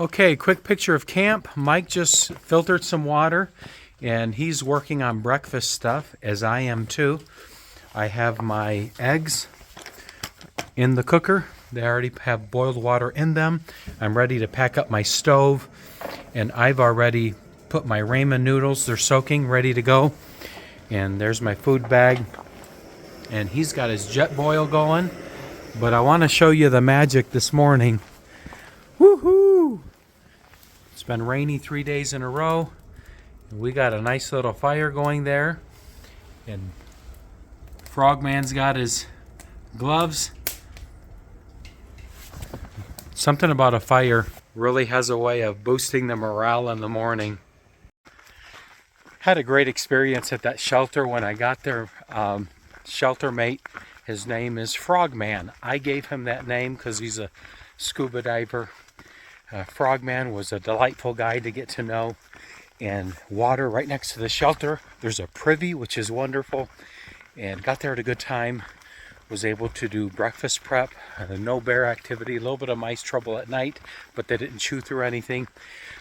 Okay, quick picture of camp. Mike just filtered some water and he's working on breakfast stuff, as I am too. I have my eggs in the cooker. They already have boiled water in them. I'm ready to pack up my stove, and I've already put my ramen noodles, they're soaking, ready to go. And there's my food bag. And he's got his jet boil going. But I want to show you the magic this morning. Woohoo! It's been rainy 3 days in a row. We got a nice little fire going there. And Frogman's got his gloves. Something about a fire really has a way of boosting the morale in the morning. Had a great experience at that shelter when I got there. Shelter mate, his name is Frogman. I gave him that name because he's a scuba diver. Frogman was a delightful guy to get to know. And water right next to the shelter. There's a privy, which is wonderful. And got there at a good time. Was able to do breakfast prep. No bear activity. A little bit of mice trouble at night, but they didn't chew through anything.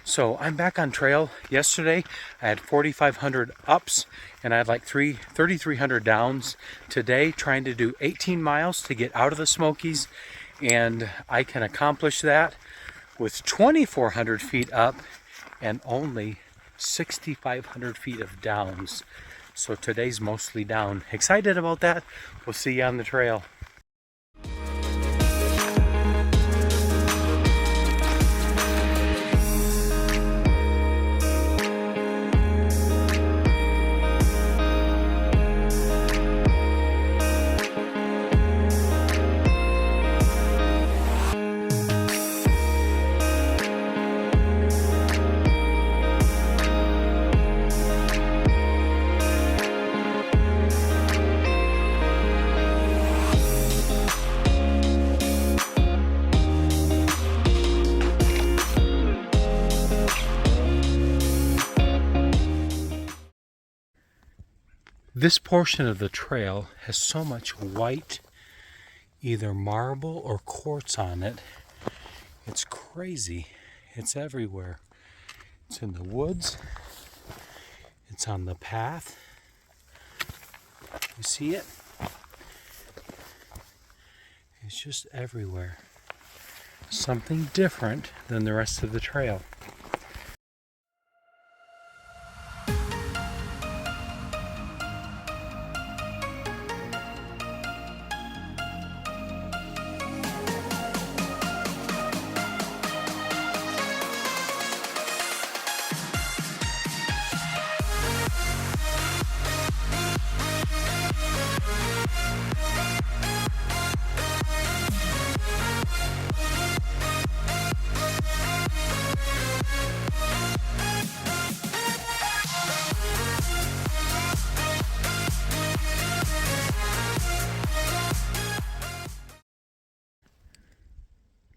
So I'm back on trail. Yesterday I had 4,500 ups and I had like 3,300 downs. Today trying to do 18 miles to get out of the Smokies, and I can accomplish that with 2,400 feet up and only 6,500 feet of downs. So today's mostly down. Excited about that. We'll see you on the trail. This portion of the trail has so much white, either marble or quartz on it. It's crazy. It's everywhere. It's in the woods. It's on the path. You see it? It's just everywhere. Something different than the rest of the trail.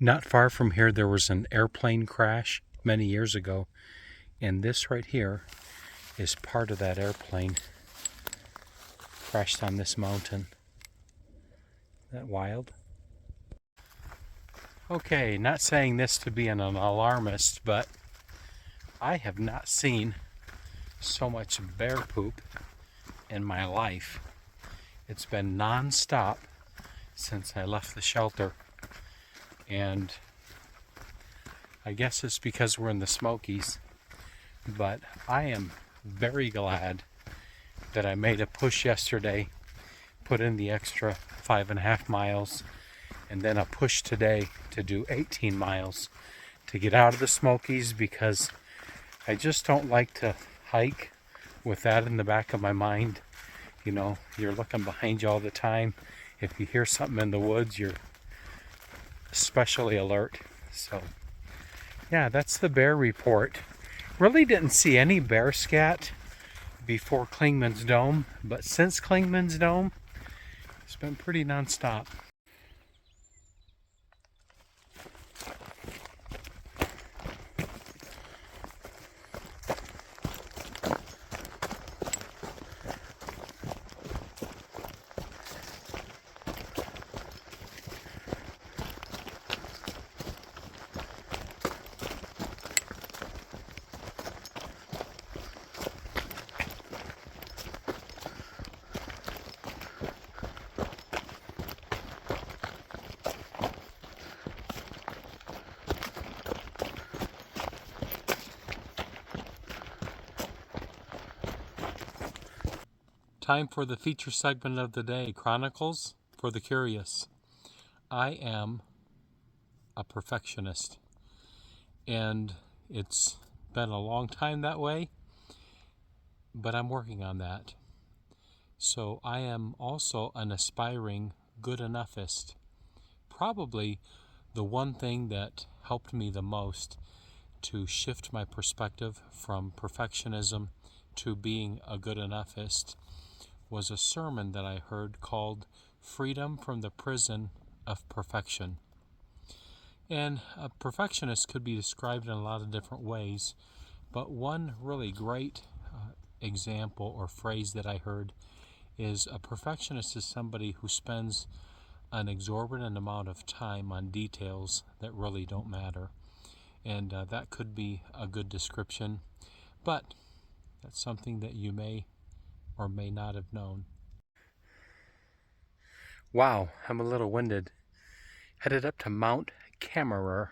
Not far from here there was an airplane crash many years ago, and this right here is part of that airplane. Crashed on this mountain. Isn't that wild? Okay, not saying this to be an alarmist, but I have not seen so much bear poop in my life. It's been non-stop since I left the shelter. And I guess it's because we're in the Smokies, but I am very glad that I made a push yesterday, put in the extra 5.5 miles, and then a push today to do 18 miles to get out of the Smokies, because I just don't like to hike with that in the back of my mind. You know, you're looking behind you all the time. If you hear something in the woods, you're especially alert. So yeah, that's the bear report. Really didn't see any bear scat before Clingman's Dome, but since Clingman's Dome it's been pretty non-stop. Time for the feature segment of the day, Chronicles for the Curious. I am a perfectionist, and it's been a long time that way, but I'm working on that. So I am also an aspiring good enoughist. Probably the one thing that helped me the most to shift my perspective from perfectionism to being a good enoughist was a sermon that I heard called Freedom from the Prison of Perfection. And a perfectionist could be described in a lot of different ways, but one really great example or phrase that I heard is a perfectionist is somebody who spends an exorbitant amount of time on details that really don't matter. And that could be a good description, but that's something that you may or may not have known. Wow, I'm a little winded. Headed up to Mount Camerer.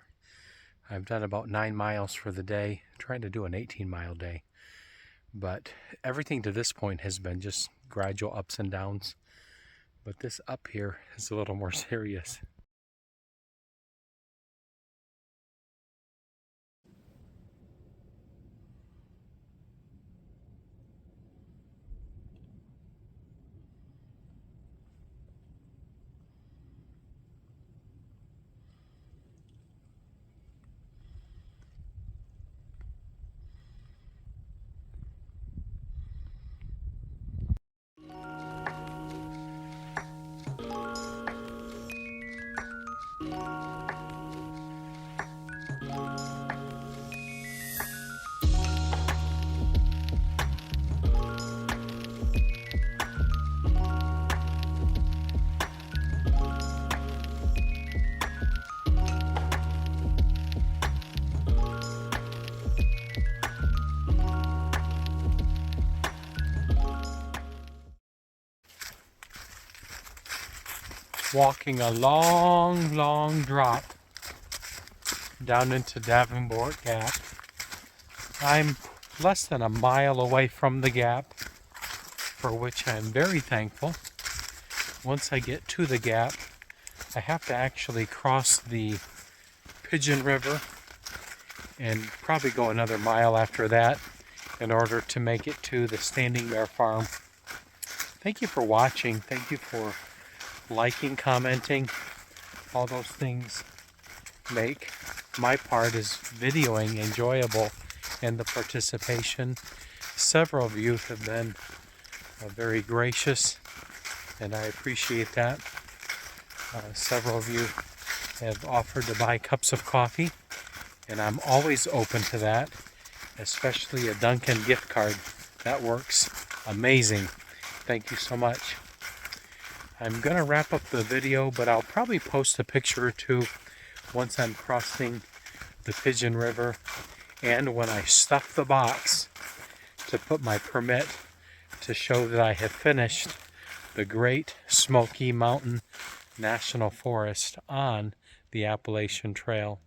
I've done about 9 miles for the day, trying to do an 18-mile day. But everything to this point has been just gradual ups and downs. But this up here is a little more serious. Walking a long drop down into Davenport Gap. I'm less than a mile away from the gap, for which I'm very thankful. Once I get to the gap, I have to actually cross the Pigeon River and probably go another mile after that in order to make it to the Standing Bear Farm. Thank you for watching. Thank you for liking, commenting. All those things make my part as videoing enjoyable, and the participation. Several of you have been very gracious, and I appreciate that. Several of you have offered to buy cups of coffee, and I'm always open to that, especially a Dunkin' gift card. That works amazing. Thank you so much. I'm going to wrap up the video, but I'll probably post a picture or two once I'm crossing the Pigeon River and when I stuff the box to put my permit to show that I have finished the Great Smoky Mountain National Forest on the Appalachian Trail.